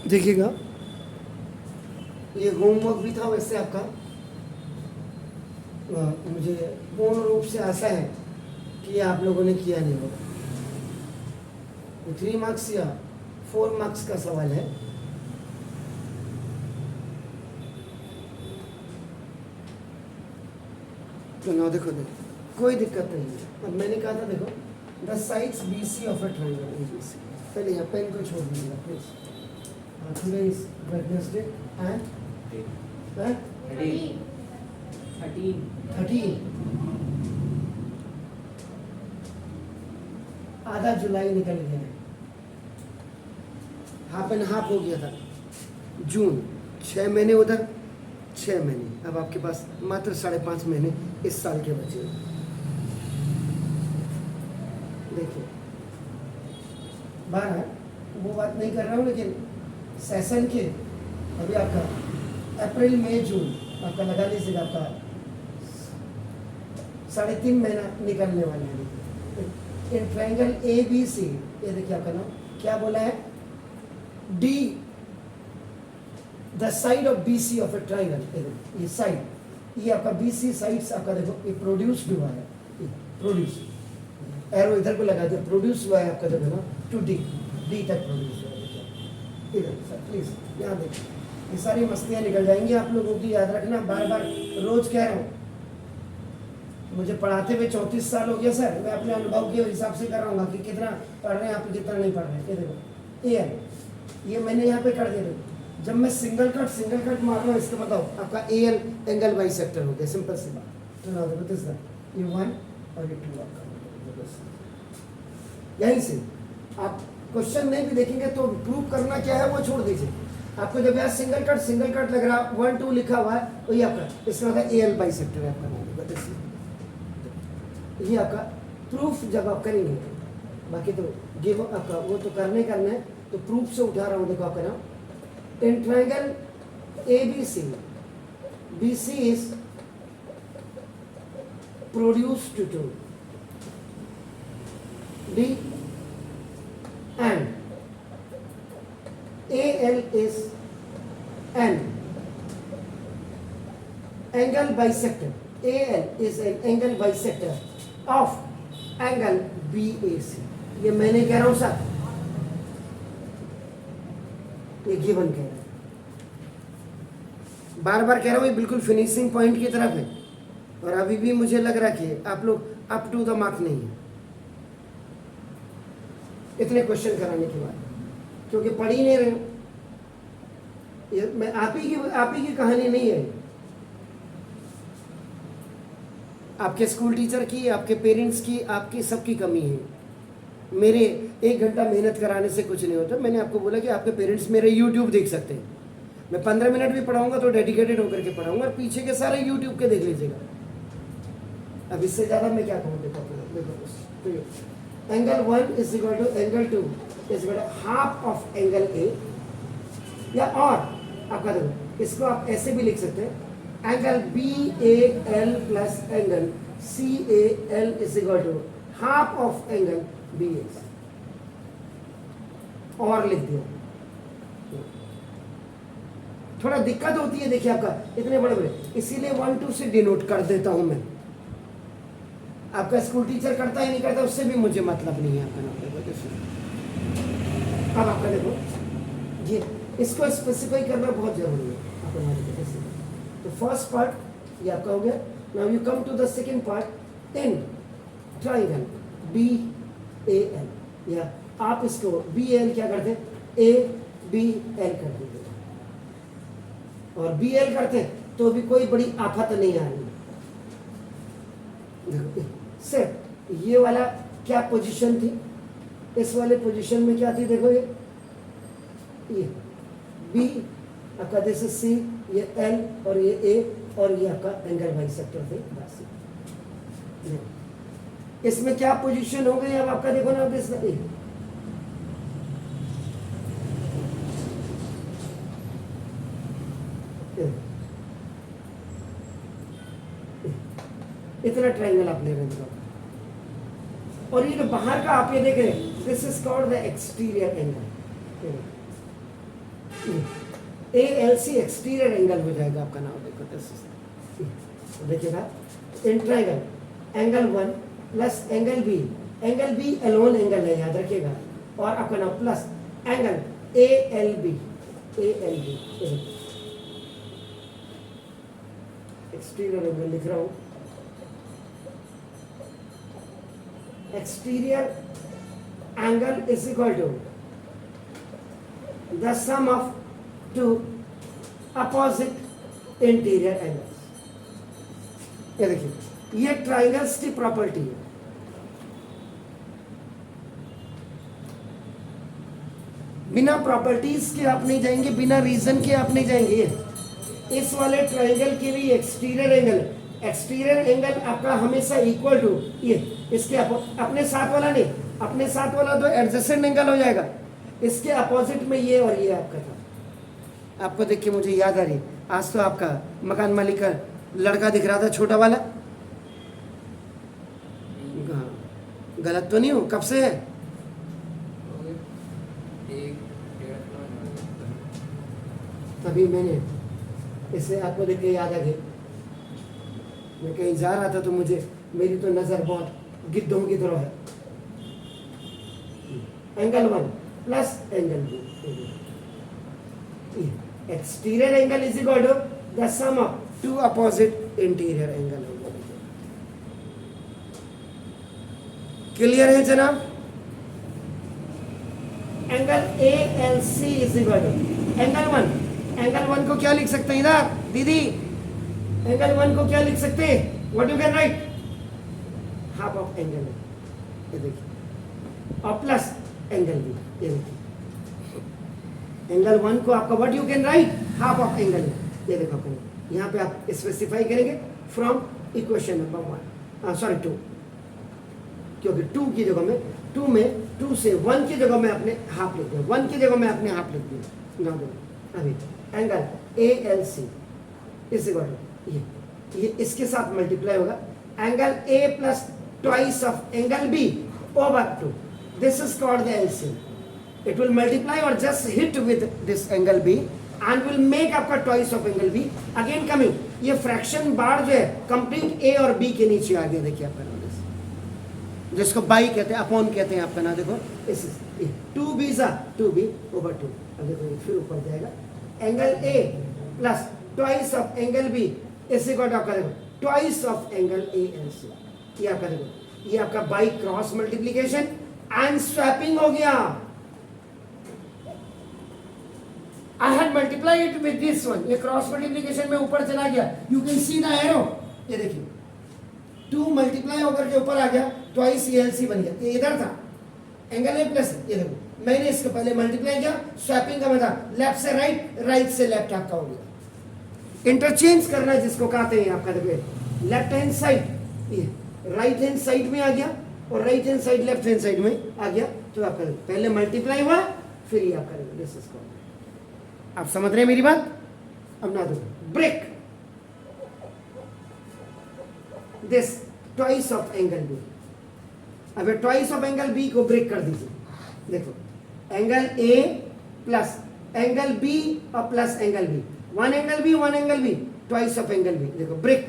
देखिएगा, ये होमवर्क भी था वैसे आपका। मुझे पूर्ण रूप से आशा है कि ये आप लोगों ने किया नहीं होगा। 3 मार्क्स या 4 मार्क्स का सवाल है। तो ना देखो कोई दिक्कत नहीं है। अब मैंने कहा था देखो, the sides BC of a triangle ABC। पहले यहाँ पेन को छोड़ दीजिएगा please. Today is Wednesday and 13 आधा जुलाई निकल गया है, हाफ एंड हाफ हो गया था। जून 6 महीने उधर, 6 महीने। अब आपके पास मात्र 5.5 महीने इस साल के बचे। देखिए, बारह वो बात नहीं कर रहा हूँ, लेकिन सेशन के अभी आपका अप्रैल मई जून आपका लगा लीजिएगा, आपका 3.5 महीना निकलने वाले हैं। इन ट्रायंगल ABC, ये देखिए आपका नाम क्या बोला है, D the side of BC of A triangle. ये साइड, ये आपका BC साइड्स आपका देखो, ये प्रोड्यूस्ड हुआ है, प्रोड्यूस एरो इधर को लगा दिया, प्रोड्यूस हुआ है आपका देखो ना, टू D तक प्रोड्यूस हुआ है। इधर सर प्लीज यहाँ देखिए, ये सारी मस्तियाँ निकल जाएंगी आप लोगों की, याद रखना। बार बार रोज कह रहा हूँ, मुझे पढ़ाते हुए 34 साल हो गया सर। मैं अपने अनुभव के हिसाब से कर रहा हूँ कि कितना पढ़ रहे हैं आप, कितना नहीं पढ़ रहे हैं। ये देखो ये मैंने यहाँ पे कर दिया। जब मैं सिंगल कट मार रहा हूँ, इसका बताओ आपका AL एंगल बाइसेक्टर हो गया, सिंपल सी बात। तो ना देखो ये 1 और ये 2 आपका, यहीं से आप क्वेश्चन नहीं भी देखेंगे तो प्रूव करना क्या है वो छोड़ दीजिए। आपको जब यहाँ सिंगल कट लग रहा, 1 2 लिखा हुआ है, तो ये आपका इसका मतलब AL बाइसेक्टर है आपका। ये आपका प्रूफ जब आप करेंगे, बाकी तो गिव आपका वो तो करने है, तो प्रूफ से उठा रहा हूँ। देखो आपका नाम, in triangle ABC BC is produced to D and AL is an angle bisector. AL is an angle bisector of angle BAC। ये मैंने कह रहा हूं सर, ये गिवन कह रहा है, बार बार कह रहा हूं, ये बिल्कुल फिनिशिंग पॉइंट की तरफ है। और अभी भी मुझे लग रहा है कि आप लोग अप टू द मार्क नहीं है इतने क्वेश्चन कराने के बाद, क्योंकि पढ़ ही नहीं रहे। ये मैं आप ही की कहानी नहीं है, आपके स्कूल टीचर की, आपके पेरेंट्स की, आपकी सबकी कमी है। मेरे 1 घंटा मेहनत कराने से कुछ नहीं होता। मैंने आपको बोला कि आपके पेरेंट्स मेरे YouTube देख सकते हैं। मैं 15 मिनट भी पढ़ाऊंगा तो डेडिकेटेड होकर के पढ़ाऊंगा, और पीछे के सारे YouTube के देख लीजिएगा। अब इससे ज़्यादा मैं क्या कहूँ, देखो angle 1 is equal to angle 2 is equal to half of angle A, या और आपका देखो इसको आप ऐसे भी लिख सकते हैं, angle BAL plus angle CAL is equal to half of angle BAC, और लिख दिया। थोड़ा दिक्कत होती है, देखिए आपका इतने बड़े बड़े, इसीलिए 1 2 से डिनोट कर देता हूं मैं। आपका स्कूल टीचर करता ही नहीं करता, उससे भी मुझे मतलब नहीं है आपका नाम। अब आपका देखो ये इसको स्पेसिफाई करना बहुत जरूरी है आपको। तो फर्स्ट पार्ट ये आपका हो गया। Now you come to the second part, in triangle BAL, या आप इसको BAL क्या करते हैं, ABL कर देते, और BL करते हैं तो भी कोई बड़ी आफत नहीं आ रही। सेट ये वाला क्या पोजीशन थी, इस वाले पोजीशन में क्या थी, देखो ये B आपका, दिस इज C, ये L और ये A, और ये आपका एंगल बाइसेक्टर थे। बस इसमें क्या पोजीशन हो गई, अब आपका देखो ना, दिस इतना ट्रायंगल आप ले रहे हैं, और ये जो बाहर का आप ये देख रहे हैं, this is called the exterior angle. A L C exterior angle हो जाएगा आपका नाम। देखो देखिएगा, in triangle angle 1 plus angle B alone angle है याद रखिएगा, और आपका नाम plus angle A L B exterior angle लिख रहा हूं, exterior angle is equal to the sum of two opposite interior angles. ये देखिए, ये ट्राइंगल्स की प्रॉपर्टी है। बिना प्रॉपर्टीज के आप नहीं जाएंगे, बिना रीजन के आप नहीं जाएंगे। इस वाले ट्राइंगल के लिए एक्सटीरियर एंगल आपका हमेशा इक्वल टू ये इसके अपने साथ वाला नहीं, अपने साथ वाला तो एडजेसेंट एंगल हो जाएगा, इसके अपोजिट में ये और ये आपका था। आपको देख के मुझे याद आ रही है, आज तो आपका मकान मालिक का लड़का दिख रहा था छोटा वाला। गलत तो नहीं हो? कब से है? तभी मैंने इसे आपको देख के याद आ गई। मैं कहीं जा रहा था तो मुझे मेरी तो नजर बहुत गिद्धों की तरह है। Angle 1 plus angle 2, exterior angle is equal to the sum of two opposite interior angle. Clear है जनाब? Angle A L C is equal to angle 1 को क्या लिख सकते हैं इधर दीदी? एंगल 1 को क्या लिख सकते हैं? What you can write? Half of angle, ये देखिए, और प्लस एंगल बी, ये देखिए। एंगल 1 को आपका what you can write? Half of angle, ये देखो अपने यहाँ पे आप स्पेसिफाई करेंगे फ्रॉम इक्वेशन नंबर 2, क्योंकि 2 की जगह में 2 से 1 की जगह में अपने हाफ लिख दिया, 1 की जगह में अपने हाफ लिख दिया। अभी angle A L C is equal to ये इसके साथ मल्टीप्लाई होगा, angle A plus twice of angle B over 2, this is called the LCM. It will multiply और just hit with this angle B and will make आपका twice of angle B. Again coming, ये fraction bar जो है complete ए और B के नीचे आ गया। देखिए आपका नाम, जिसको बाई कहते हैं, अपॉन कहते हैं आपका नाम। देखो इस 2b ओवर 2, देखो फिर ऊपर जाएगा, angle A plus twice of angle B is equal to आपका देखो twice of angle A L C. ये आपका देखो, ये आपका by cross multiplication and swapping हो गया। I had multiply it with this one, ये क्रॉस मल्टीप्लीकेशन में ऊपर चला गया। You can see the arrow, ये देखिए 2 मल्टीप्लाई होकर के ऊपर आ गया, ट्वाइस एल सी बन गया। ये इधर था एंगल ए प्लस, ये देखो मैंने इसको पहले मल्टीप्लाई किया, स्वैपिंग का मतलब लेफ्ट से राइट, राइट से लेफ्ट आपका हो गया। इंटरचेंज करना जिसको कहते हैं आपका देखो, लेफ्ट हैंड साइड ये राइट हैंड साइड में आ गया और right hand side left hand side में आ गया, तो आपका पहले मल्टीप्लाई हुआ फिर ये आपका दिस इज कॉल्ड। आप समझ रहे हैं मेरी बात? अब ना दो break this twice of angle B. अब ट्वाइस ऑफ एंगल बी को ब्रेक कर दीजिए। देखो angle A plus angle B और plus angle B, 1 angle B twice of angle B. देखो break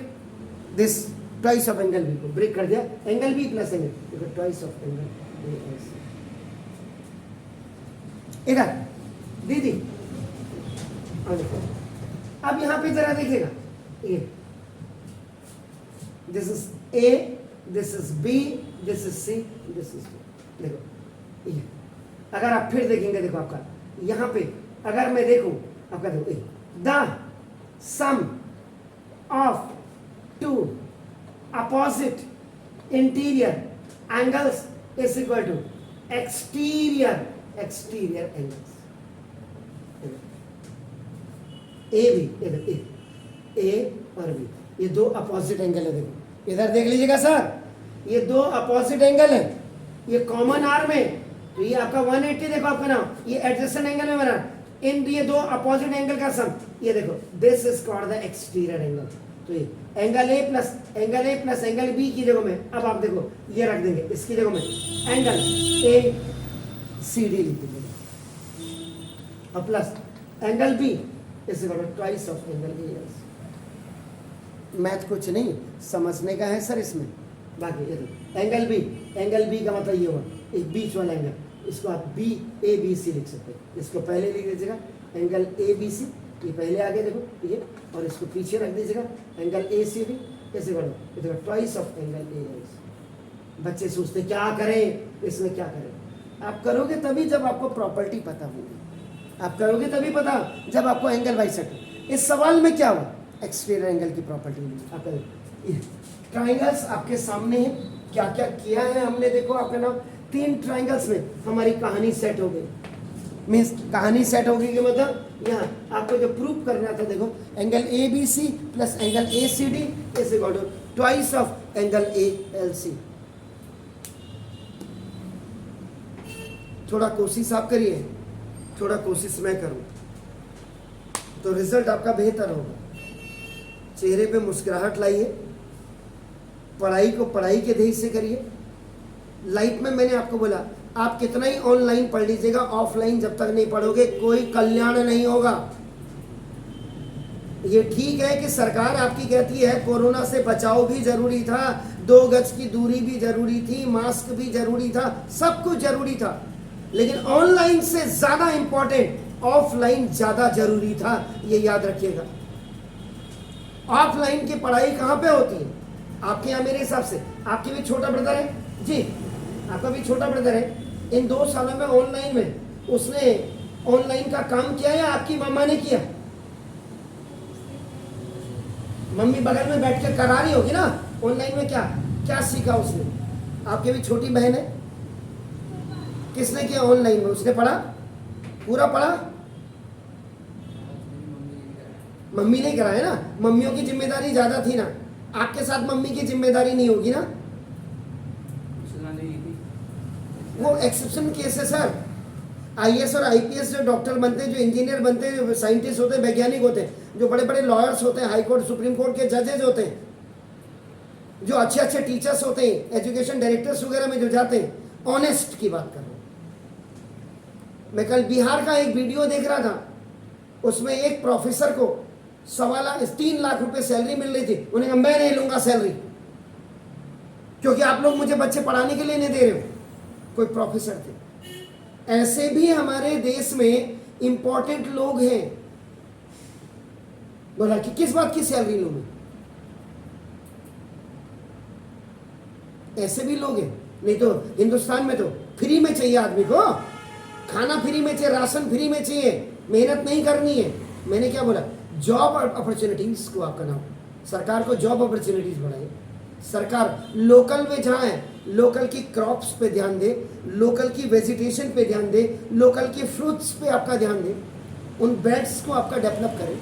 this twice of angle B को break कर दिया, एंगल बी प्लस एंगल, देखो ट्वाइस ऑफ एंगल ए ऐसे। इधर दीदी अब यहां पे जरा देखिएगा, ये this is A, this is B, this is C, this is D. देखो ये अगर आप फिर देखेंगे, देखो आपका यहां पे अगर मैं देखूं आपका देखो the sum of 2 opposite interior angles is equal to exterior angles. A B, A और बी, ये 2 अपोजिट एंगल है। देखो इधर देख लीजिएगा सर, ये 2 अपोजिट एंगल है, ये कॉमन आर में, तो ये आपका 180 देखो आपका नाम, ये एडजेसेंट एंगल में बना, इन ये 2 अपोजिट एंगल का सम, ये देखो this is called the exterior angle. तो ये angle A plus angle B की जगह में अब आप देखो ये रख देंगे, इसकी जगह में एंगल ए सी डी लिख देंगे और plus angle B is equal to twice of angle ALC। Math कुछ नहीं समझने का है सर इसमें। बाकी एंगल बी का मतलब ये हुआ एक बीच वाला एंगल, इसको आप BABC लिख सकते हैं। इसको पहले लिख दीजिएगा एंगल ABC, ये पहले आगे देखो ये, और इसको पीछे रख दीजिएगा एंगल ACB, कैसे करो ट्वाइस ऑफ एंगल ALC। बच्चे सोचते क्या करें इसमें, क्या करें? आप करोगे तभी जब आपको प्रॉपर्टी पता होगी, आप करोगे तभी पता जब आपको एंगल बाइसेक्टर। इस सवाल में क्या हुआ, एक्सटीरियर एंगल की प्रॉपर्टी आपका ट्राइंगल्स आपके सामने है, क्या क्या किया है हमने, देखो आपका नाम 3 ट्राइंगल्स में हमारी कहानी सेट हो गई। मीन्स कहानी सेट हो गई कि मतलब यहाँ आपको जो प्रूफ करना था, देखो angle ABC plus angle ACD is equal to twice of angle ALC। थोड़ा कोशिश आप करिए, थोड़ा कोशिश मैं करूं तो रिजल्ट आपका बेहतर होगा। चेहरे पे मुस्कुराहट लाइए, पढ़ाई को पढ़ाई के ध्येय से करिए। लाइफ में मैंने आपको बोला आप कितना ही ऑनलाइन पढ़ लीजिएगा, ऑफलाइन जब तक नहीं पढ़ोगे कोई कल्याण नहीं होगा। ये ठीक है कि सरकार आपकी कहती है कोरोना से बचाव भी जरूरी था, 2 गज की दूरी भी जरूरी थी, मास्क भी जरूरी था, सब कुछ जरूरी था, लेकिन ऑनलाइन से ज्यादा इंपॉर्टेंट ऑफलाइन ज्यादा जरूरी था, ये याद रखिएगा। ऑफलाइन की पढ़ाई कहां पे होती है आपके यहाँ? मेरे हिसाब से आपके भी छोटा ब्रदर है जी, आपका भी छोटा ब्रदर है। इन 2 सालों में ऑनलाइन में उसने ऑनलाइन का काम किया या आपकी मम्मा ने किया? मम्मी बगल में बैठ के करा रही होगी ना। ऑनलाइन में क्या क्या सीखा उसने? आपकी भी छोटी बहन है, किसने किया ऑनलाइन में? उसने पढ़ा, पूरा पढ़ा? मम्मी ने कराया ना। मम्मियों की जिम्मेदारी ज्यादा थी ना, आपके साथ मम्मी की जिम्मेदारी नहीं होगी ना। वो एक्सेप्शन केस है सर। IAS और IPS जो डॉक्टर बनते हैं, जो इंजीनियर बनते हैं, जो साइंटिस्ट होते हैं, वैज्ञानिक होते हैं, जो बड़े बड़े लॉयर्स होते हैं, हाई कोर्ट सुप्रीम कोर्ट के जजेज होते हैं, जो अच्छे अच्छे टीचर्स होते हैं, एजुकेशन डायरेक्टर्स वगैरह में जो जाते हैं, ऑनेस्ट की बात कर रहा हूं मैं। कल बिहार का एक वीडियो देख रहा था, उसमें एक प्रोफेसर को 3 लाख रुपए सैलरी मिल रही थी। उन्हें कहा मैं नहीं लूंगा सैलरी, क्योंकि आप लोग मुझे बच्चे पढ़ाने के लिए नहीं दे रहे हो। कोई प्रोफेसर थे। ऐसे भी हमारे देश में इंपॉर्टेंट लोग हैं। बोला कि किस बात की सैलरी लूं मैं? ऐसे भी लोग हैं। नहीं तो हिंदुस्तान में तो फ्री में चाहिए आदमी को, खाना फ्री में चाहिए, राशन फ्री में चाहिए, मेहनत नहीं करनी है। मैंने क्या बोला? जॉब अपॉर्चुनिटीज को आपका नाम, सरकार को जॉब अपॉर्चुनिटीज बढ़ाए। सरकार लोकल में जहाँ है, लोकल की क्रॉप्स पे ध्यान दे, लोकल की वेजिटेशन पे ध्यान दे, लोकल के फ्रूट्स पे आपका ध्यान दे, उन बेड्स को आपका डेवलप करे।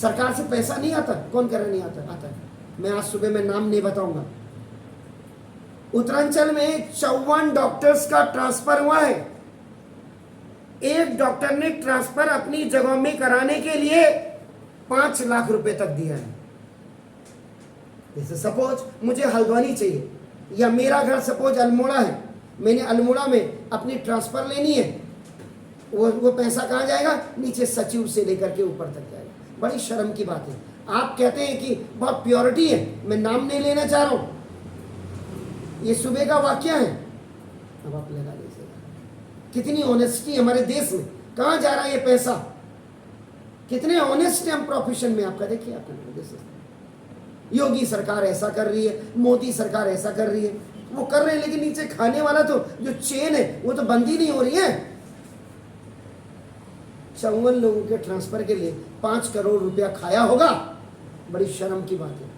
सरकार से पैसा नहीं आता, कौन कह रहा नहीं आता? आता है। मैं आज सुबह में नाम नहीं बताऊंगा। उत्तरांचल में 54 डॉक्टर्स का ट्रांसफर हुआ है। एक डॉक्टर ने ट्रांसफर अपनी जगह में कराने के लिए 5 लाख रुपए तक दिया है। जैसे सपोज मुझे हल्द्वानी चाहिए, या मेरा घर सपोज अल्मोड़ा है, मैंने अल्मोड़ा में अपनी ट्रांसफर लेनी है, वो पैसा कहाँ जाएगा? नीचे सचिव से लेकर के ऊपर तक जाएगा। बड़ी शर्म की बात है। आप कहते हैं कि बहुत प्योरिटी है, मैं नाम नहीं लेना चाह रहा हूं, ये सुबह का वाक्य है। अब आप लगा लीजिएगा कितनी ऑनेस्टी हमारे देश में, कहाँ जा रहा है ये पैसा? कितने ऑनेस्ट है हम प्रोफेशन में। आपका देखिए, आपका देश योगी सरकार ऐसा कर रही है, मोदी सरकार ऐसा कर रही है, वो कर रहे हैं, लेकिन नीचे खाने वाला तो जो चेन है वो तो बंद ही नहीं हो रही है। 54 लोगों के ट्रांसफर के लिए 5 करोड़ रुपया खाया होगा। बड़ी शर्म की बात है।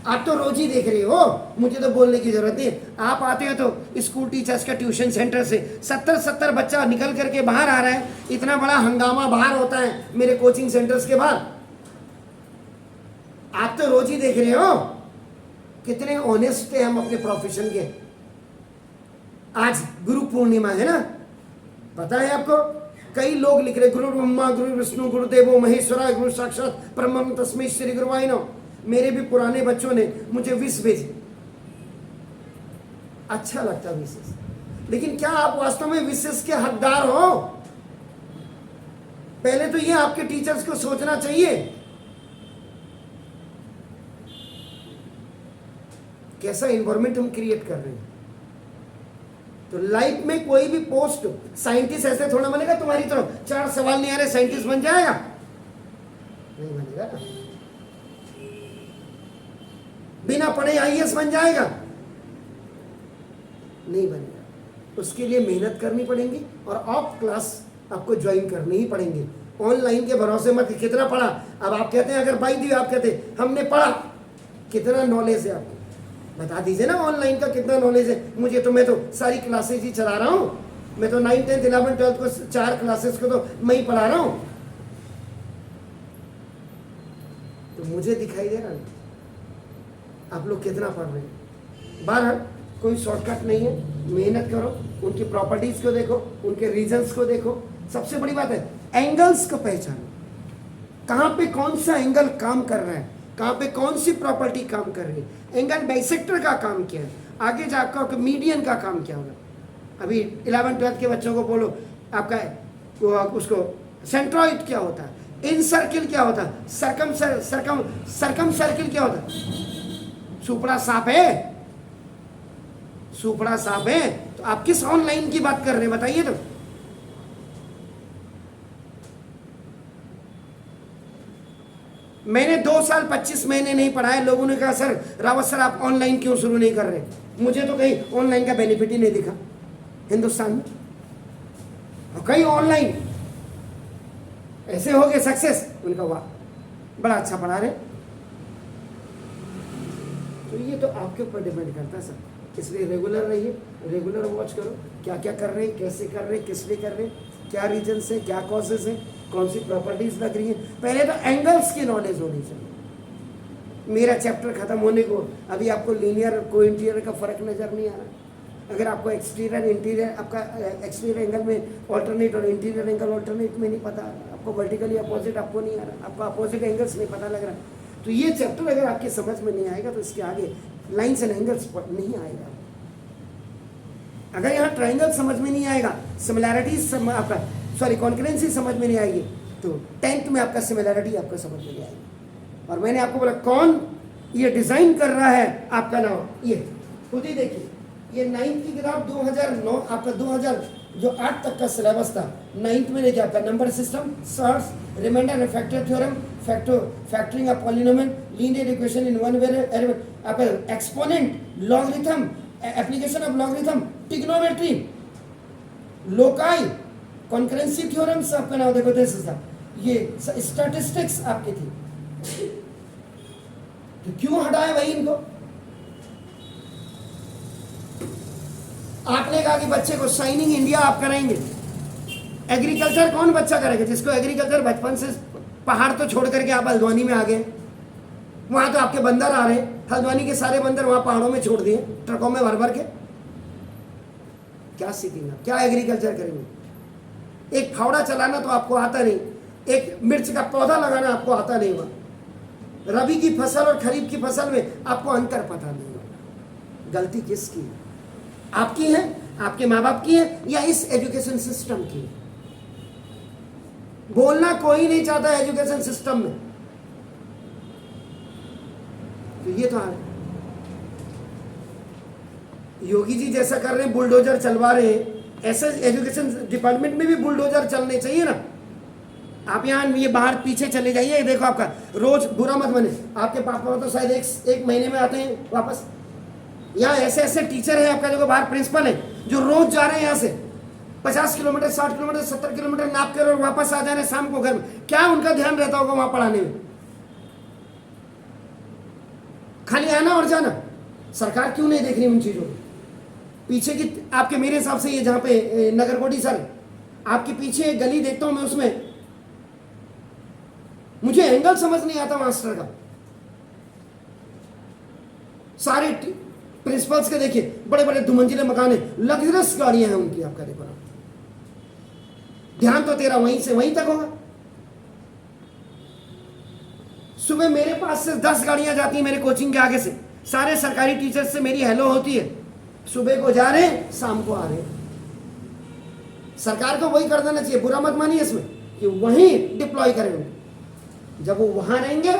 आप तो रोज ही देख रहे हो, मुझे तो बोलने की जरूरत नहीं। आप आते हो तो स्कूल टीचर्स के ट्यूशन सेंटर से 70 बच्चा निकल करके बाहर आ रहा है। इतना बड़ा हंगामा बाहर होता है मेरे कोचिंग सेंटर्स के बाहर। आप तो रोज ही देख रहे हो कितने ऑनेस्ट है हम अपने प्रोफेशन के। आज गुरु पूर्णिमा है ना, पता है आपको? कई लोग लिख रहे गुरु ब्रह्मा गुरु विष्णु गुरुदेवो महेश्वरा गुरु साक्षात परमं तस्मै श्री गुरुवाय नमः। मेरे भी पुराने बच्चों ने मुझे विश भेजी, अच्छा लगता विशेष, लेकिन क्या आप वास्तव में विशेष के हकदार हो? पहले तो ये आपके टीचर्स को सोचना चाहिए कैसा एनवायरमेंट हम क्रिएट कर रहे हैं। तो लाइफ में कोई भी पोस्ट, साइंटिस्ट ऐसे थोड़ा बनेगा तुम्हारी तरफ 4 सवाल नहीं आ रहे साइंटिस्ट बन जाएगा, नहीं बनेगा ना। बिना पढ़े आईएएस बन जाएगा, नहीं बनेगा। उसके लिए मेहनत करनी पड़ेगी और ऑफ क्लास आपको ज्वाइन करने ही पड़ेंगे। ऑनलाइन के भरोसे मत कितना पढ़ा, अब आप कहते हैं अगर बाई दी आप कहते हैं हमने पढ़ा, कितना नॉलेज है आपको बता दीजिए ना। ऑनलाइन का कितना नॉलेज है मुझे, तो मैं तो सारी क्लासेज ही चला रहा हूं। मैं तो 9th 10th 11th 12th को 4 क्लासेस को तो मैं ही पढ़ा रहा हूं, तो मुझे दिखाई दे रहा है आप लोग कितना पढ़ रहे हैं। बहरहाल कोई शॉर्टकट नहीं है, मेहनत करो, उनकी प्रॉपर्टीज को देखो, उनके रीजंस को देखो। सबसे बड़ी बात है एंगल्स को पहचानो, कहां पे कौन सा एंगल काम कर रहा है, कहां पे कौन सी प्रॉपर्टी काम कर रही है। एंगल बाइसेक्टर का काम क्या है, आगे जाकर मीडियन का काम क्या होगा। अभी 11th 12th के बच्चों को बोलो आपका उसको सेंट्रॉइड क्या होता है, इन सर्किल क्या होता है, सरकम सर्किल क्या होता है। सुपड़ा सांप है, सुपड़ा सांप है, तो आप किस ऑनलाइन की बात कर रहे हैं बताइए। तो मैंने 2 साल 25 महीने नहीं पढ़ाए, लोगों ने कहा सर रावत सर आप ऑनलाइन क्यों शुरू नहीं कर रहे। मुझे तो कहीं ऑनलाइन का बेनिफिट ही नहीं दिखा हिंदुस्तान में, और कहीं ऑनलाइन ऐसे हो गए सक्सेस। उनका वाह बड़ा अच्छा पढ़ा रहे। तो ये तो आपके ऊपर डिपेंड करता है सर, इसलिए रेगुलर रहिए, रेगुलर वॉच करो क्या क्या कर रहे हैं, कैसे कर रहे हैं, किस लिए कर रहे हैं, क्या रीजन है, क्या कॉजेज है, कौन सी प्रॉपर्टीज लग रही है। पहले तो एंगल्स की नॉलेज होनी चाहिए। मेरा चैप्टर खत्म होने को अभी आपको लीनियर को इंटीरियर का फर्क नजर नहीं आ रहा। अगर आपको एक्सटीरियर इंटीरियर, आपका एक्सटीरियर एंगल में ऑल्टरनेट और इंटीरियर एंगल ऑल्टरनेट में नहीं पता, आपको वर्टिकली अपोजिट आपको नहीं आ रहा, आपको अपोजिट एंगल्स नहीं पता लग रहा, तो ये चैप्टर अगर आपके समझ में नहीं आएगा तो इसके आगे लाइन्स एंड एंगल्स नहीं आएगा। अगर यहाँ ट्राइंगल समझ में नहीं आएगा, सिमिलैरिटीज आपका सॉरी कॉन्करेंसी समझ में नहीं आएगी, तो 10th में आपका सिमिलैरिटी आपको समझ में नहीं आएगी। और मैंने आपको बोला कौन ये डिजाइन कर रहा है, आपका नाम ये खुद ही देखिए। ये 9th की किताब 2009 आपका 2000 जो 8 तक का सिलेबस था, 9th में देखिए आपका number system, surds, remainder refractor theorem, factoring of polynomial, linear equation in one variable, आपका exponent, logarithm, application of logarithm, trigonometry, लोकाई, कॉन्करेंसी थ्योरम्स आपका नाम देखो दिस था, ये स्टैटिस्टिक्स आपकी थी। तो क्यों हटाया भाई इनको। आपने कहा कि बच्चे को शाइनिंग इंडिया आप कराएंगे, एग्रीकल्चर कौन बच्चा करेगा जिसको एग्रीकल्चर बचपन से, पहाड़ तो छोड़ करके आप हल्द्वानी में आ गए, वहां तो आपके बंदर आ रहे, हल्द्वानी के सारे बंदर वहां पहाड़ों में छोड़ दिए ट्रकों में भर भर के, क्या सीखेंगे, क्या एग्रीकल्चर करेंगे। एक फावड़ा चलाना तो आपको आता नहीं, एक मिर्च का पौधा लगाना आपको आता नहीं हुआ, रबी की फसल और खरीफ की फसल में आपको अंतर पता नहीं होगा। गलती किसकी है, आपकी है, आपके माँ बाप की है, या इस एजुकेशन सिस्टम की। बोलना कोई नहीं चाहता एजुकेशन सिस्टम में, तो ये तो हाल है। योगी जी जैसा कर रहे हैं, बुलडोजर चलवा रहे हैं, ऐसे एजुकेशन डिपार्टमेंट में भी बुलडोजर चलने चाहिए ना। आप यहाँ ये बाहर पीछे चले जाइए, देखो आपका रोज, बुरा मत बने, आपके पापा तो शायद एक महीने में आते हैं वापस। यहाँ ऐसे ऐसे टीचर है आपका, देखो बाहर प्रिंसिपल है जो रोज जा रहे हैं यहाँ से 50 किलोमीटर 60 किलोमीटर 70 किलोमीटर नाप कर और वापस आ जा रहे हैं शाम को घर में। क्या उनका ध्यान रहता होगा वहां पढ़ाने में, खाली आना और जाना। सरकार क्यों नहीं देख रही उन चीजों को। पीछे की आपके, मेरे हिसाब से ये जहां पे नगरकोटी सर आपके पीछे एक गली देखता हूं मैं, उसमें मुझे एंगल समझ नहीं आता मास्टर का। सारे प्रिंसिपल्स के देखिए बड़े बड़े दुमंजिले मकान है, लग्जरियस गाड़ियां हैं उनकी, आपका देखो ना, ध्यान तो तेरा वहीं से वहीं तक होगा। सुबह मेरे पास से 10 गाड़ियां जाती हैं मेरे कोचिंग के आगे से, सारे सरकारी टीचर्स से मेरी हेलो होती है, सुबह को जा रहे हैं शाम को आ रहे हैं। सरकार को वही कर देना चाहिए, बुरा मत मानिए इसमें, कि वहीं डिप्लॉय करेंगे। जब वो वहाँ रहेंगे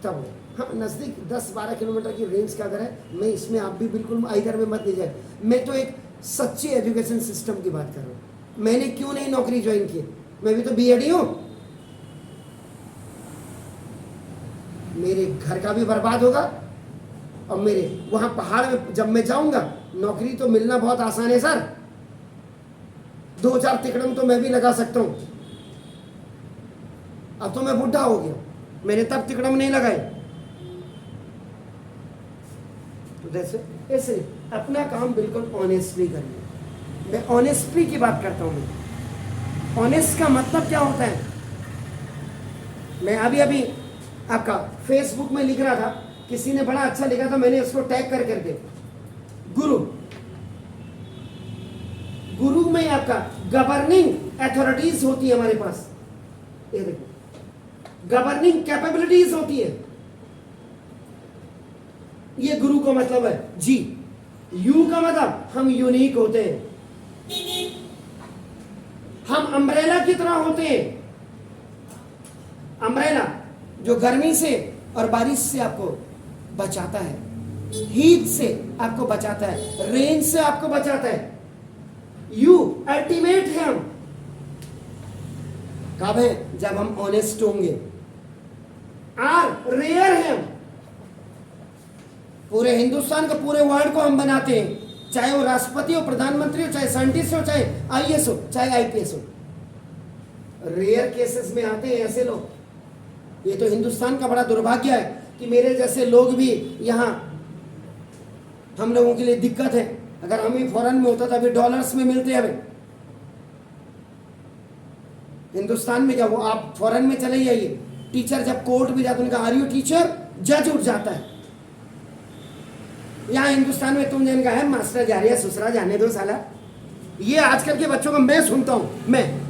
तब हाँ, नज़दीक 10-12 किलोमीटर की रेंज का अगर है, मैं इसमें आप भी बिल्कुल इधर में मत लीजिए। मैं तो एक सच्ची एजुकेशन सिस्टम की बात कर रहा हूँ। मैंने क्यों नहीं नौकरी ज्वाइन की, मैं भी तो बीएड ही हूँ। मेरे घर का भी बर्बाद होगा और मेरे वहाँ पहाड़ में जब मैं जाऊँगा, नौकरी तो मिलना बहुत आसान है सर। 2-4 तिकड़म तो मैं भी लगा सकता हूँ। अब तो मैं बुढ़ा हो गया, मैंने तब तिकड़म नहीं लगाए। तो जैसे ऐसे अपना काम बिल्कुल ऑनेस्टली करिए। मैं ऑनेस्टली की बात करता हूँ। मैं ऑनेस्ट का मतलब क्या होता है, मैं अभी आपका फेसबुक में लिख रहा था, किसी ने बड़ा अच्छा लिखा था, मैंने उसको टैग कर करके गुरु में आपका गवर्निंग अथॉरिटीज होती है हमारे पास। ये देखो, गवर्निंग कैपेबिलिटीज होती है। ये गुरु का मतलब है जी। यू का मतलब हम यूनिक होते हैं, हम अम्ब्रेला की तरह होते हैं। अम्ब्रेला जो गर्मी से और बारिश से आपको बचाता है, हीट से आपको बचाता है, रेन से आपको बचाता है। यू अल्टीमेट है हम। कब है? जब हम ऑनेस्ट होंगे। आर रेयर है हम। पूरे हिंदुस्तान का पूरे वर्ल्ड को हम बनाते हैं, चाहे वो राष्ट्रपति हो, प्रधानमंत्री हो, चाहे साइंटिस्ट हो, चाहे आईएएस हो, चाहे आईपीएस हो। रेयर केसेस में आते हैं ऐसे लोग। ये तो हिंदुस्तान का बड़ा दुर्भाग्य है कि मेरे जैसे लोग भी यहाँ, हम लोगों के लिए दिक्कत है। अगर हम ही फॉरेन में होता था, अभी डॉलर्स में मिलते हैं। हमें हिंदुस्तान में क्या, वो आप फॉरेन में चले जाइए, टीचर जब कोर्ट में जाते उनका आर यू टीचर, जज उठ जाता है। यहाँ हिंदुस्तान में तुम जिनका है मास्टर जा रही है, ससुरा जाने दो साला। ये आजकल के बच्चों का मैं सुनता हूँ। मैं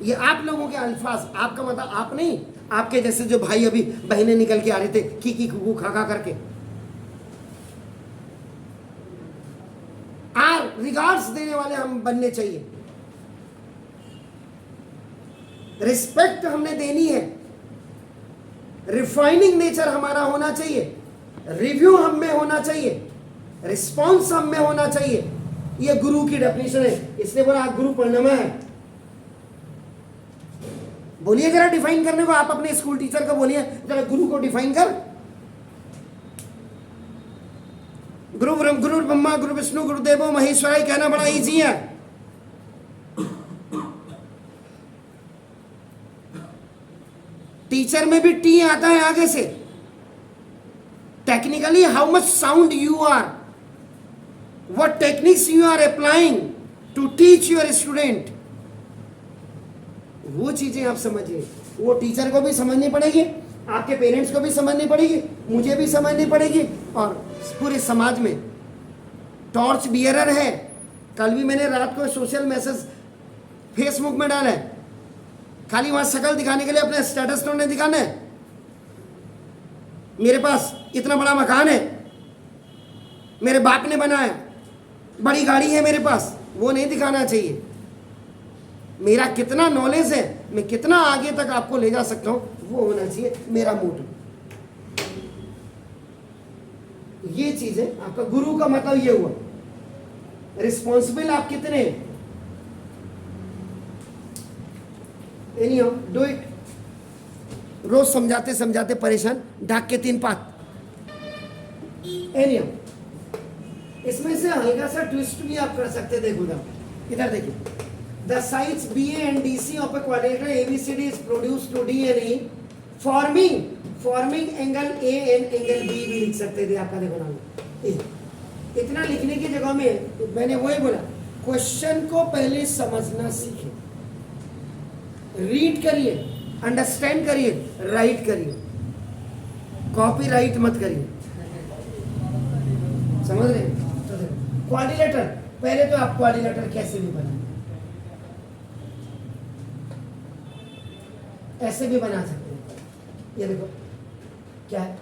ये आप लोगों के अल्फाज, आपका मतलब आप नहीं, आपके जैसे जो भाई अभी बहनें निकल के आ रहे थे की कुकू खा करके। आर रिगार्ड्स देने वाले हम बनने चाहिए। रिस्पेक्ट हमने देनी है। रिफाइनिंग नेचर हमारा होना चाहिए। रिव्यू हम में होना चाहिए। रिस्पॉन्स हम में होना चाहिए। ये गुरु की डेफिनेशन है। इसलिए बोला गुरु परिणाम है। बोलिए जरा डिफाइन करने को, आप अपने स्कूल टीचर को बोलिए जरा गुरु को डिफाइन कर। गुरु ब्रह्मा गुरु विष्णु गुरुदेवो महेश्वराय कहना बड़ा इजी है। टीचर में भी टी आता है आगे से। Technically how much sound you are, what techniques you are applying to teach your student, वो चीजें आप समझिए। वो टीचर को भी समझनी पड़ेगी, आपके पेरेंट्स को भी समझनी पड़ेगी, मुझे भी समझनी पड़ेगी, और पूरे समाज में। टॉर्च बियरर है। कल भी मैंने रात को सोशल मैसेज फेसबुक में डाला है, खाली वहां शक्ल दिखाने के लिए, अपने स्टेटस तो नहीं दिखाना है। मेरे पास इतना बड़ा मकान है, मेरे बाप ने बनाया, बड़ी गाड़ी है मेरे पास, वो नहीं दिखाना चाहिए। मेरा कितना नॉलेज है, मैं कितना आगे तक आपको ले जा सकता हूं, वो होना चाहिए मेरा मोटो। ये चीज है आपका गुरु का मतलब ये हुआ। रिस्पॉन्सिबल आप कितने हैं, एनीहाउ डू इट। रोज समझाते समझाते परेशान, ढाक के 3 पात। एनीहाउ इसमें से हल्का सा ट्विस्ट भी आप कर सकते। देखो ना, इधर देखिए, the sides BA and DC of a quadrilateral ABCD is produced to D and E, forming angle A and angle B भी लिख सकते थे। आपका देखो ना, इतना लिखने की जगह में मैंने वही बोला, क्वेश्चन को पहले समझना सीखें, रीड करिए, अंडरस्टैंड करिए, राइट करिए, कॉपी राइट मत करिए। समझ रहे हैं? क्वाड्रिलेटर, पहले तो आप क्वाड्रिलेटर कैसे भी बनाए, ऐसे भी बना सकते हैं। ये देखो क्या है,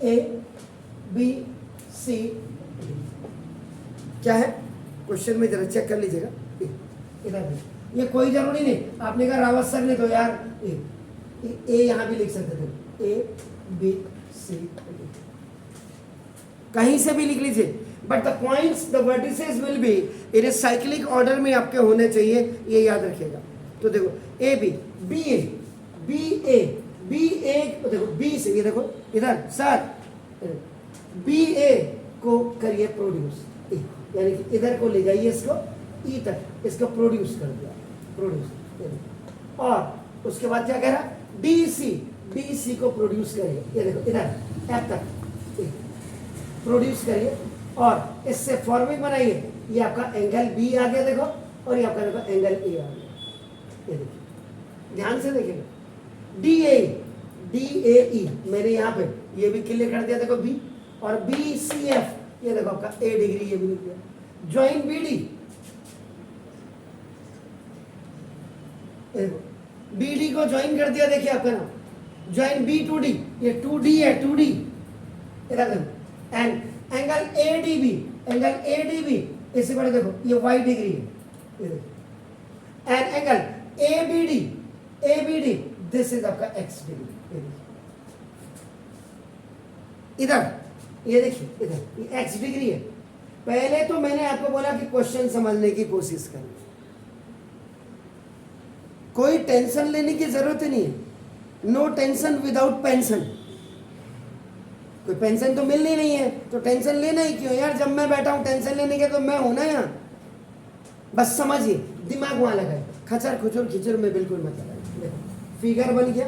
ABC, क्या है क्वेश्चन में, जरा चेक कर लीजिएगा। इधर ये कोई जरूरी नहीं, आपने कहा रावत सर ने तो यार ए यहाँ भी लिख सकते थे, ए बी सी, कहीं से भी लिख लीजिए, but the points the vertices will be in a cyclic order में आपके होने चाहिए, ये याद रखिएगा। तो देखो A B, B A, B A, B A, देखो बी से, ये देखो इधर सर, बी ए को करिए प्रोड्यूस, यानी कि इधर को ले जाइए इसको ई तक, इसको प्रोड्यूस कर दिया, प्रोड्यूस, और उसके बाद क्या कह रहा, डी सी को प्रोड्यूस करिए, ये देखो इधर एफ तक प्रोड्यूस करिए, और इससे फॉर्मिंग बनाइए, ये आपका एंगल बी आ गया देखो, और ये आपका देखो एंगल ए आ गया, ये देखिए ध्यान से देखिएगा, डी ए ई मैंने यहाँ पे ये भी क्लियर कर दिया देखो बी, और बी सी एफ ये देखो आपका ए डिग्री, ये भी लिख दिया, join B D, B D को ज्वाइन कर दिया, देखिए आपका ना, ज्वाइन बी टू डी, ये टू डी है, टू डी इधर देखो, and angle A D B, angle A D B इसी पर देखो ये वाई डिग्री है, ये देखो, and angle A B D this is आपका एक्स डिग्री, इधर ये देखिए इधर ये एक्स डिग्री है। पहले तो मैंने आपको बोला कि क्वेश्चन समझने की कोशिश करें, कोई टेंशन लेने की जरूरत नहीं है, नो टेंशन विदाउट पेंशन, कोई पेंशन तो मिलनी नहीं है तो टेंशन लेना ही क्यों यार, जब मैं बैठा हूं टेंशन लेने के तो मैं हूं ना यहाँ, बस समझिए, दिमाग वहां लगाए, खचर खुचर खिचर में बिल्कुल मत लगाए। देखो फिगर बन गया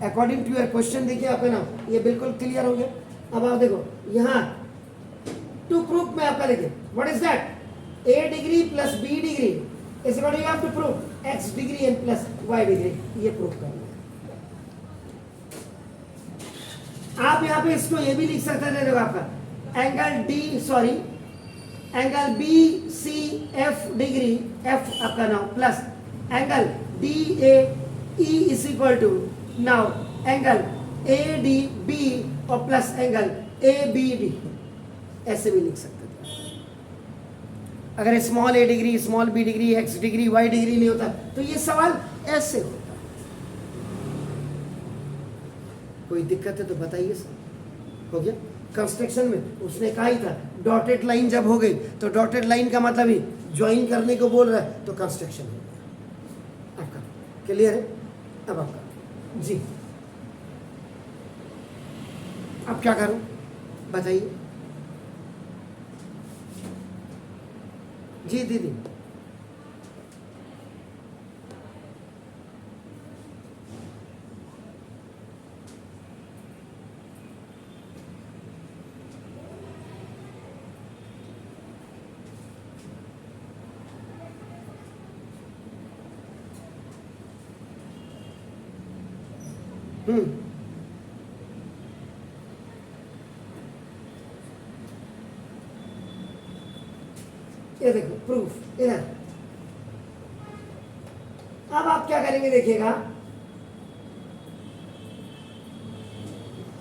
अकॉर्डिंग टू योर क्वेश्चन, देखिए आपका ना ये बिल्कुल क्लियर हो गया। अब आप देखो यहाँ टू प्रूफ में आपका देखिए what is that, A degree plus B degree is equal to, you have to prove x degree and plus y degree, ये प्रूफ करना है। आप यहाँ पे इसको ये भी लिख सकते थे, देखो आपका angle D sorry angle B C F degree, F आपका now plus angle D A E is equal to now angle A D B और plus angle A B D, ऐसे भी लिख सकते थे। अगर small A degree small B degree x degree y degree नहीं होता तो ये सवाल ऐसे होता। कोई दिक्कत है तो बताइए सर। हो गया। कंस्ट्रक्शन में उसने कहा ही था डॉटेड लाइन जब हो गई तो डॉटेड लाइन का मतलब ही ज्वाइन करने को बोल रहा है तो कंस्ट्रक्शन हो गया आपका। क्लियर है? अब आपका जी, अब क्या करूं बताइए जी दीदी। ये देखो प्रूफ इधर। अब आप क्या करेंगे देखिएगा,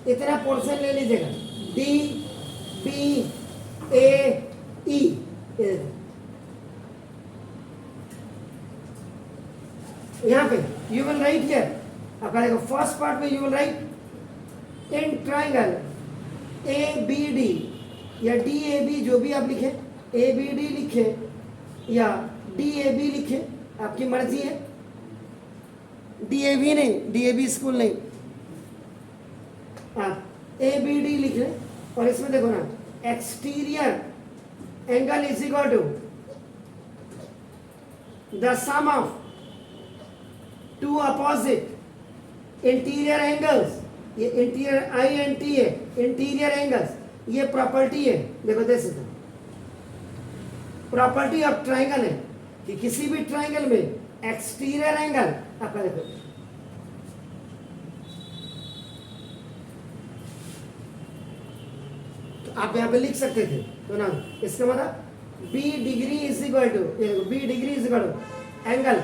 इतना पोर्शन ले लीजिएगा डी बी ए ई, यहां पे यू विल राइट हियर आपका देखो फर्स्ट पार्ट में you will write in triangle A B D या डी ए बी, जो भी आप लिखे, ए बी डी लिखे या डी ए बी लिखे, आपकी मर्जी है। डी ए बी नहीं, डी ए बी स्कूल नहीं, आप ए बी डी लिख लें। और इसमें देखो ना exterior angle is equal to the sum of two opposite interior angles, ये इंटीरियर आई एन टी है, इंटीरियर एंगल्स, ये प्रॉपर्टी है। देखो this is property of triangle है कि किसी भी ट्राइंगल में एक्सटीरियर एंगल आपका देखो तो आप यहां पे लिख सकते थे तो ना, इसका मतलब B degree is equal to, B degree is equal to angle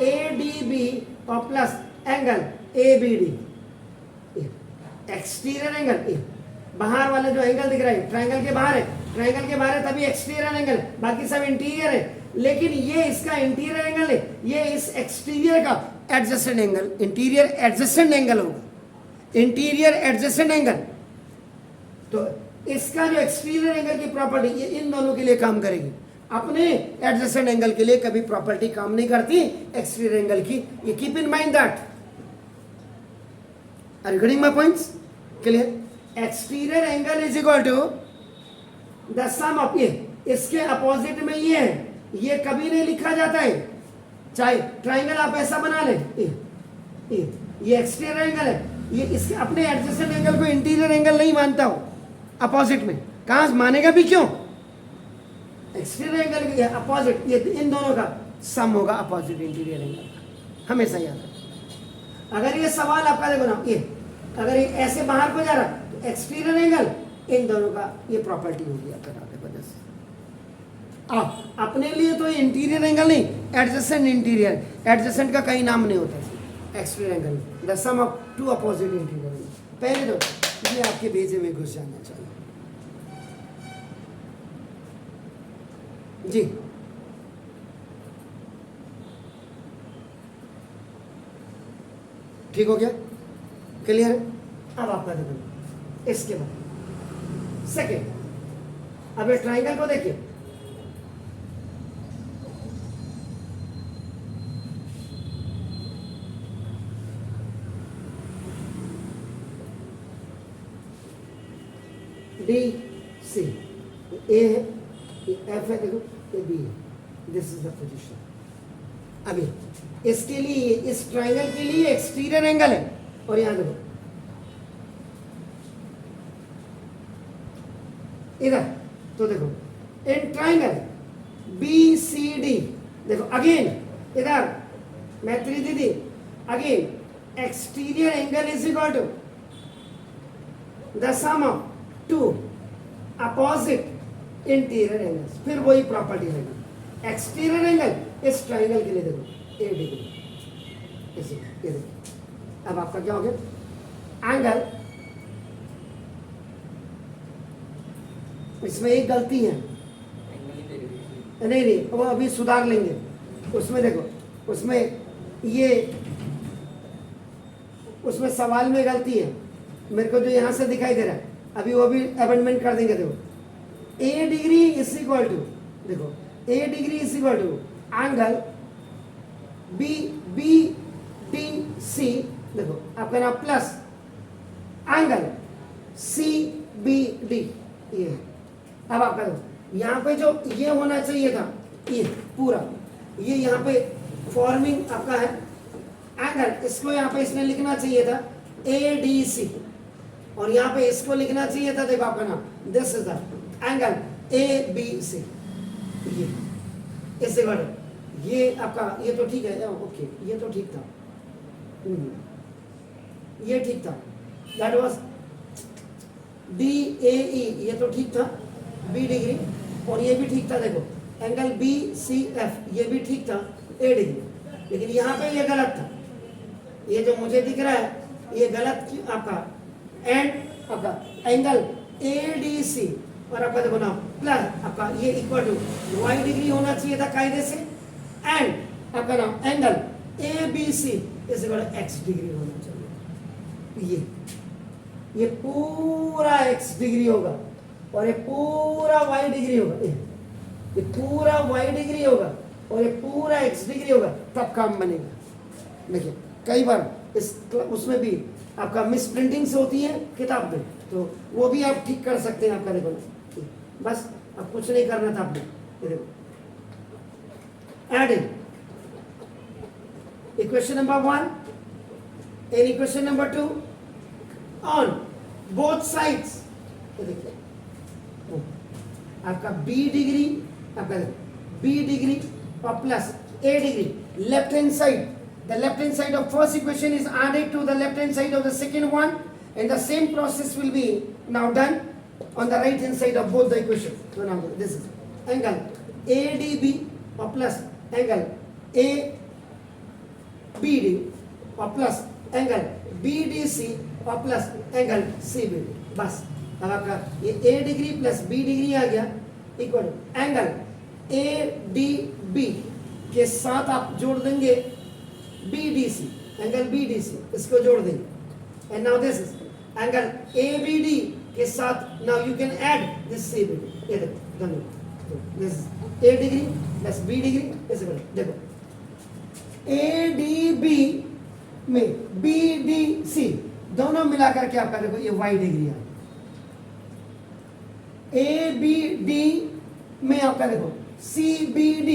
A D B और plus angle A B D. Exterior angle बाहर वाला जो एंगल दिख रहा है ट्राइंगल के बाहर है, ट्राइंगल के बाहर है तभी एक्सटीरियर एंगल, बाकी सब इंटीरियर है। लेकिन ये इसका इंटीरियर एंगल है, ये इस एक्सटीरियर का adjacent angle, interior adjacent angle होगा, इंटीरियर एडजेसेंट एंगल। तो इसका जो एक्सटीरियर एंगल की प्रॉपर्टी ये इन दोनों के लिए काम करेगी, अपने एडजेसेंट एंगल के लिए कभी प्रॉपर्टी काम नहीं करती एक्सटीरियर एंगल की, ये keep in mind that. Are you getting my points? Clear? Exterior angle is equal to the sum of, ये इसके अपोजिट में ये है, ये कभी नहीं लिखा जाता है, चाहे ट्राइंगल आप ऐसा बना लें, ये एक्सटीरियर एंगल है, ये इसके अपने एडजेसेंट एंगल को इंटीरियर एंगल नहीं मानता हो अपोजिट में, कहां मानेगा भी क्यों? एक्सटीरियर एंगल के अपोजिट, ये इन दोनों का सम होगा अपोजिट इंटीरियर एंगल का, हमेशा याद रखो। अगर ये सवाल आपका देखो ना, ये अगर ये ऐसे बाहर को जा रहा तो एक्सटीरियर एंगल इन दोनों का ये प्रॉपर्टी होगी आपका वजह से। अब अपने लिए तो ये इंटीरियर एंगल नहीं, एडजेसेंट इंटीरियर, एडजेसेंट का कहीं नाम नहीं होता exterior angle, the sum of two opposite interior angle. पहले तो ये आपके भेजे में घुस जाना चाहिए जी। ठीक हो गया? क्लियर है? अब आपका देखो इसके बाद सेकेंड, अब इस ट्राइंगल को देखिए, डी सी, ए है, ये एफ है, देखो ये बी है, दिस इज द पोजीशन। अभी इसके लिए, इस ट्राइंगल के लिए एक्सटीरियर एंगल है, और यहां देखो इधर, तो देखो in triangle B C D, देखो अगेन इधर मैत्री दीदी, again exterior angle is equal to the sum of two opposite interior angles, फिर वही प्रॉपर्टी रहेगी। एक्सटीरियर एंगल इस ट्राइंगल के लिए देखो ए डिग्री, ऐसे ये देखो। अब आपका क्या हो गया? एंगल, इसमें एक गलती है, नहीं वो अभी सुधार लेंगे। उसमें देखो, उसमें ये, उसमें सवाल में गलती है, मेरे को जो यहां से दिखाई दे रहा है, अभी वो भी अमेंडमेंट कर देंगे। देखो A degree is equal to, देखो A degree is equal to angle B B D C, देखो आपका नाम plus angle C B D, ये है। अब आपका देखो यहाँ पे जो ये होना चाहिए था, ये पूरा ये यहाँ पे फॉर्मिंग आपका है एंगल, इसको यहाँ पे इसने लिखना चाहिए था ए डी सी, और यहाँ पे इसको लिखना चाहिए था, देखो आपका नाम this is the angle A B C, ये इससे बड़े, ये आपका ये तो ठीक है, ओके ये तो ठीक था, ये ठीक था, दैट वाज डी ए ई, ये तो ठीक था बी डिग्री, और ये भी ठीक था, देखो एंगल बी सी एफ ये भी ठीक था ए डिग्री, लेकिन यहाँ पे ये गलत था, ये जो मुझे दिख रहा है ये गलत आपका, एंड आपका एंगल ए डी सी और आपका देखो ना प्लस आपका ये इक्वल टू वाई डिग्री होना चाहिए था कायदे से, एंड आपका नाम एंगल ए बी सी इस एक्स डिग्री होना चाहिए। ये पूरा एक्स डिग्री होगा और ये पूरा वाई डिग्री होगा, ये पूरा वाई डिग्री होगा और ये पूरा एक्स डिग्री होगा, तब काम बनेगा। देखिए कई बार इस उसमें भी आपका मिस प्रिंटिंग से होती है किताब में, तो वो भी आप ठीक कर सकते हैं। आपका देखो बस अब कुछ नहीं करना था आपने, ये देखो adding equation number 1 and equation number 2 on both sides, तो देखिए आपका बी डिग्री, आपका बी डिग्री और plus A degree left hand side, the left hand side of first equation is added to the left hand side of the second one, and the same process will be now done on the right hand side of both the equations. So now this is angle ADB or plus angle ABD or plus angle BDC or plus angle CBD, बस अब आपका ये A degree plus B degree आ गया equal angle ADB B के साथ आप जोड़ देंगे BDC, एंगल BDC, इसको जोड़ देंगे। And now this is angle ABD के साथ now you can add this CBD। ये देखो this A degree plus B degree, ऐसे करो। देखो ADB में BDC दोनों मिलाकर के आपका देखो ये Y डिग्री है। ABD में आपका देखो CBD,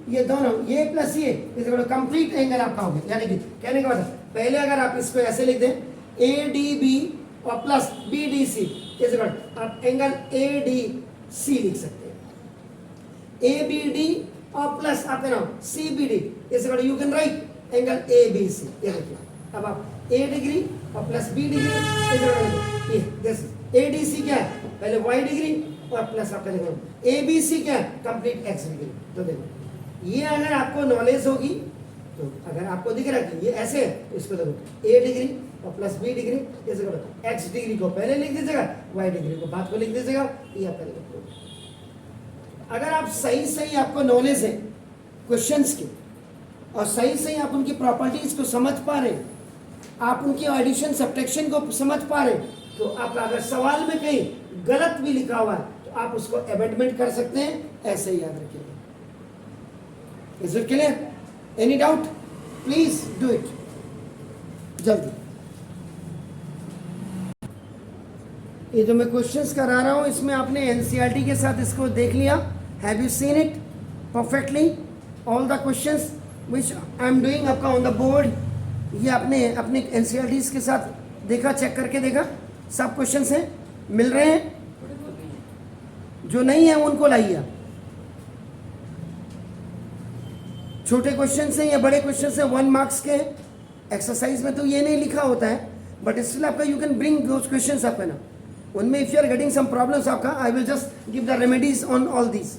ये दोनों ये प्लस ये कंप्लीट एंगल आपका हो गया। यानी कि कहने का मतलब पहले अगर आप इसको ऐसे लिख दें ADB और प्लस BDC, आप एंगल ADC लिख सकते हैं। ABD और प्लस आपका नाम CBD, you can write angle ABC। ये देखिए अब आप A डिग्री और plus B degree, this ADC क्या है, पहले Y डिग्री और प्लस आपका देखो ABC क्या है, कंप्लीट X डिग्री। तो देखो ये अगर आपको नॉलेज होगी तो अगर आपको दिख रहा है कि ये ऐसे है तो इसको देखो A डिग्री और प्लस B डिग्री, जैसे करो X डिग्री को पहले लिख दीजिएगा, Y डिग्री को बाद को लिख दीजिएगा। ये आपका देखो अगर आप सही सही आपको नॉलेज है क्वेश्चंस की और सही सही आप उनकी प्रॉपर्टीज को समझ पा रहे, आप उनकी एडिशन सब्ट्रैक्शन को समझ पा रहे, तो आपका अगर सवाल में कहीं गलत भी लिखा हुआ है तो आप उसको अमेंडमेंट कर सकते हैं। ऐसे ही याद रखिएगा। Is it clear? Any doubt? Please do it जल्दी। ये जो मैं क्वेश्चंस करा रहा हूं इसमें आपने एनसीईआरटी के साथ इसको देख लिया। Have you seen it perfectly all the questions which I am doing आपका ऑन द बोर्ड? ये आपने अपने एनसीईआरटी के साथ देखा, चेक करके देखा, सब क्वेश्चंस हैं, मिल रहे हैं? जो नहीं है उनको लाइए। छोटे क्वेश्चन हैं या बड़े क्वेश्चन हैं, 1 मार्क्स के एक्सरसाइज में तो ये नहीं लिखा होता है, बट स्टिल आपका you can bring those questions आपका ना उनमें if you are getting some problems आपका I will just give the remedies on all this.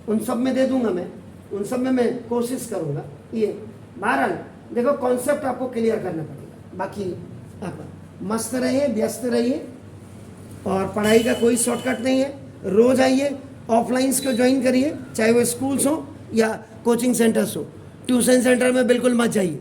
उन सब में दे दूंगा मैं, उन सब में मैं कोशिश करूंगा। ये बहरहाल देखो कॉन्सेप्ट आपको क्लियर करना पड़ेगा। बाकी आप मस्त रहिए, व्यस्त रहिए, और पढ़ाई का कोई शॉर्टकट नहीं है। रोज आइए, ऑफलाइंस को ज्वाइन करिए, चाहे वो स्कूल्स हो या कोचिंग सेंटर्स हो। ट्यूशन सेंटर में बिल्कुल मत जाइए।